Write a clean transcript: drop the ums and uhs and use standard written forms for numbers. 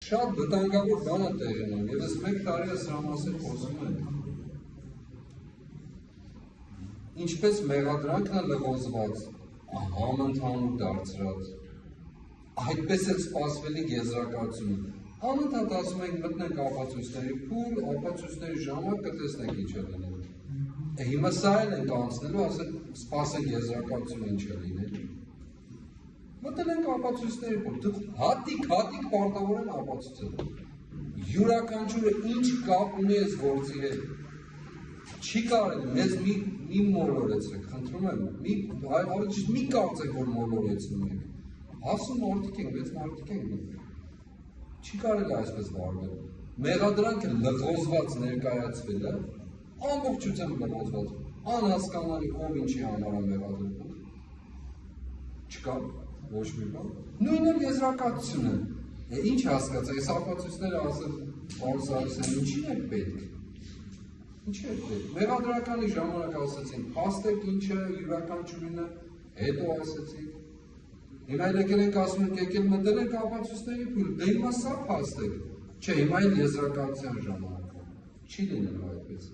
Շատ վտանգավոր բան է տեղի ունենում, եւ ես 1 տարի է սրա մասին խոսում եմ։ Ինչպես մեղադրանքն է լղոզված, համընդհանուր դարձրած, այդպես էլ սպասվելիք եզրակացությունը։ Անընդհատ ասում ենք մտնենք ապացույցների փուլ, ապացույցների ժամանակ կտեսնենք ինչ է լինելու։ Հիմա սա էլ ենք անցնելու, ասենք սպասենք եզրակացությունը ինչ է լինելու։ Մտել ենք ապացույցների փուլ, դուք հատիկ պարտավոր են ապացուցել։ Յուրաքանչյուրը ինչ կապ ունի այս գործի հետ։ Չի կարելի, մեզ մի մոլորեցրեք, խնդրում եմ, մի կարծեք, որ մոլորեցնում եք։ Հասուն մարդիկ ենք, մեծ մարդիկ ենք։ Չի կարելի այսպես վարվել։ Մեղադրանքը լղոզված ներկայացվել է, ամբողջությամբ լղոզված, անհասկանալի ով ինչի համար է մեղադրվում։ Չկա ոչ մի բան։ Նույնն էլ եզրակացությունը։ Ինչ հասկացա, այս ապացույցները ասել պարոն Սարգսյան, ինչի՞ն է պետք։ Ինչի՞ է պետք։ Մեղադրականի ժամանակ ասեցին, փաստեք ինչ է, յուրաքանչյուրինը, հետո ասեցին։ Հիմա եկել ենք ասում ենք, եկել մտել ենք ապացույցների փուլ, դե հիմա սա փաստեք։ Չէ, հիմա էլ եզրակացության ժամանակ։ Չի լինելու այդպես։